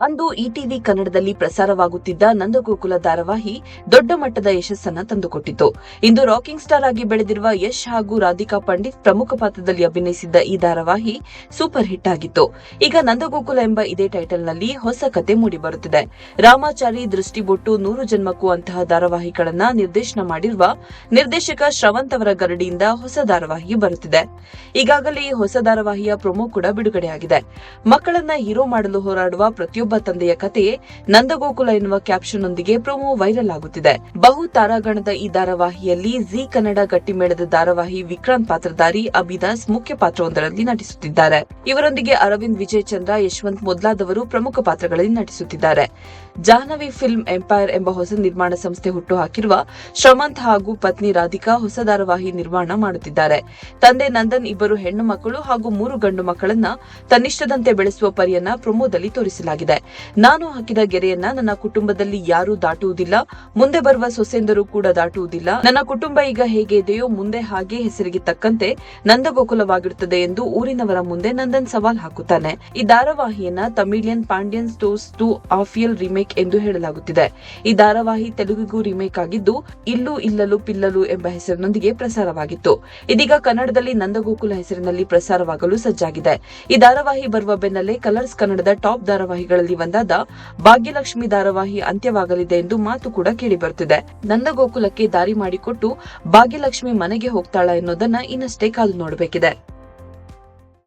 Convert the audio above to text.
ಅಂದು ಇಟಿವಿ ಕನ್ನಡದಲ್ಲಿ ಪ್ರಸಾರವಾಗುತ್ತಿದ್ದ ನಂದಗೋಕುಲ ಧಾರಾವಾಹಿ ದೊಡ್ಡ ಮಟ್ಟದ ಯಶಸ್ಸನ್ನ ತಂದುಕೊಟ್ಟಿತು. ಇಂದು ರಾಕಿಂಗ್ ಸ್ಟಾರ್ ಆಗಿ ಬೆಳೆದಿರುವ ಯಶ್ ಹಾಗೂ ರಾಧಿಕಾ ಪಂಡಿತ್ ಪ್ರಮುಖ ಪಾತ್ರದಲ್ಲಿ ಅಭಿನಯಿಸಿದ್ದ ಈ ಧಾರಾವಾಹಿ ಸೂಪರ್ ಹಿಟ್ ಆಗಿತ್ತು. ಈಗ ನಂದಗೋಕುಲ ಎಂಬ ಇದೇ ಟೈಟಲ್ನಲ್ಲಿ ಹೊಸ ಕತೆ ಮೂಡಿಬರುತ್ತಿದೆ. ರಾಮಾಚಾರಿ, ದೃಷ್ಟಿಬೊಟ್ಟು, 100 ಜನ್ಮಕ್ಕೂ ಅಂತಹ ಧಾರಾವಾಹಿಗಳನ್ನ ನಿರ್ದೇಶನ ಮಾಡಿರುವ ನಿರ್ದೇಶಕ ಶ್ರವಂತ್ ಅವರ ಗರಡಿಯಿಂದ ಹೊಸ ಧಾರಾವಾಹಿ ಬರುತ್ತಿದೆ. ಈಗಾಗಲೇ ಈ ಹೊಸ ಧಾರಾವಾಹಿಯ ಪ್ರೊಮೋ ಕೂಡ ಬಿಡುಗಡೆಯಾಗಿದೆ. ಮಕ್ಕಳನ್ನ ಹೀರೋ ಮಾಡಲು ಹೋರಾಡುವ ಪ್ರತಿಯೊಬ್ಬ ತಂದೆಯ ಕಥೆಯೇ ನಂದಗೋಕುಲ ಎನ್ನುವ ಕ್ಯಾಪ್ಷನ್ ಒಂದಿಗೆ ಪ್ರೊಮೋ ವೈರಲ್ ಆಗುತ್ತಿದೆ. ಬಹು ತಾರಾಗಣದ ಈ ಧಾರಾವಾಹಿಯಲ್ಲಿ ಜಿ ಕನ್ನಡ ಗಟ್ಟಿಮೇಳದ ಧಾರಾವಾಹಿ ವಿಕ್ರಾಂತ್ ಪಾತ್ರಧಾರಿ ಅಭಿದಾಸ್ ಮುಖ್ಯ ಪಾತ್ರವೊಂದರಲ್ಲಿ ನಟಿಸುತ್ತಿದ್ದಾರೆ. ಇವರೊಂದಿಗೆ ಅರವಿಂದ್ ವಿಜಯ್ ಚಂದ್ರ, ಯಶವಂತ್ ಮೊದಲಾದವರು ಪ್ರಮುಖ ಪಾತ್ರಗಳಲ್ಲಿ ನಟಿಸುತ್ತಿದ್ದಾರೆ. ಜಾಹ್ನವಿ ಫಿಲ್ಮ್ ಎಂಪೈರ್ ಎಂಬ ಹೊಸ ನಿರ್ಮಾಣ ಸಂಸ್ಥೆ ಹುಟ್ಟುಹಾಕಿರುವ ಶ್ರವಂತ್ ಹಾಗೂ ಪತ್ನಿ ರಾಧಿಕಾ ಹೊಸ ಧಾರಾವಾಹಿ ನಿರ್ಮಾಣ ಮಾಡುತ್ತಿದ್ದಾರೆ. ತಂದೆ ನಂದನ್ ಇಬ್ಬರು ಹೆಣ್ಣು ಮಕ್ಕಳು ಹಾಗೂ 3 ಗಂಡು ಮಕ್ಕಳನ್ನ ತನ್ನಿಷ್ಟದಂತೆ ಬೆಳೆಸುವ ಪರಿಯನ್ನ ಪ್ರೊಮೋದಲ್ಲಿ ತೋರಿಸಲಾಗಿದೆ. ನಾನು ಹಾಕಿದ ಗೆರೆಯನ್ನ ನನ್ನ ಕುಟುಂಬದಲ್ಲಿ ಯಾರೂ ದಾಟುವುದಿಲ್ಲ, ಮುಂದೆ ಬರುವ ಸೊಸೆಂದರು ಕೂಡ ದಾಟುವುದಿಲ್ಲ. ನನ್ನ ಕುಟುಂಬ ಈಗ ಹೇಗೆ ಇದೆಯೋ ಮುಂದೆ ಹಾಗೆ ಹೆಸರಿಗೆ ತಕ್ಕಂತೆ ನಂದಗೋಕುಲವಾಗಿರುತ್ತದೆ ಎಂದು ಊರಿನವರ ಮುಂದೆ ನಂದನ್ ಸವಾಲ್ ಹಾಕುತ್ತಾನೆ. ಈ ಧಾರಾವಾಹಿಯನ್ನ ತಮಿಳಿಯನ್ ಪಾಂಡ್ಯನ್ ಸ್ಟೋರ್ಸ್ 2 ಆಫಿಯಲ್ ರಿಮೇಕ್ ಎಂದು ಹೇಳಲಾಗುತ್ತಿದೆ. ಈ ಧಾರಾವಾಹಿ ತೆಲುಗಿಗೂ ರಿಮೇಕ್ ಆಗಿದ್ದು ಇಲ್ಲು ಇಲ್ಲಲು ಪಿಲ್ಲಲು ಎಂಬ ಹೆಸರಿನೊಂದಿಗೆ ಪ್ರಸಾರವಾಗಿತ್ತು. ಇದೀಗ ಕನ್ನಡದಲ್ಲಿ ನಂದಗೋಕುಲ ಹೆಸರಿನಲ್ಲಿ ಪ್ರಸಾರವಾಗಲು ಸಜ್ಜಾಗಿದೆ. ಈ ಧಾರಾವಾಹಿ ಬರುವ ಬೆನ್ನಲ್ಲೇ ಕಲರ್ಸ್ ಕನ್ನಡದ ಟಾಪ್ ಧಾರಾವಾಹಿಗಳಲ್ಲಿ ಒಂದಾದ ಭಾಗ್ಯಲಕ್ಷ್ಮಿ ಧಾರಾವಾಹಿ ಅಂತ್ಯವಾಗಲಿದೆ ಎಂದು ಮಾತು ಕೂಡ ಕೇಳಿಬರುತ್ತಿದೆ. ನಂದಗೋಕುಲಕ್ಕೆ ದಾರಿ ಮಾಡಿಕೊಟ್ಟು ಭಾಗ್ಯಲಕ್ಷ್ಮಿ ಮನೆಗೆ ಹೋಗ್ತಾಳ ಎನ್ನುವುದನ್ನ ಇನ್ನಷ್ಟೇ ಕಾದು ನೋಡಬೇಕಿದೆ.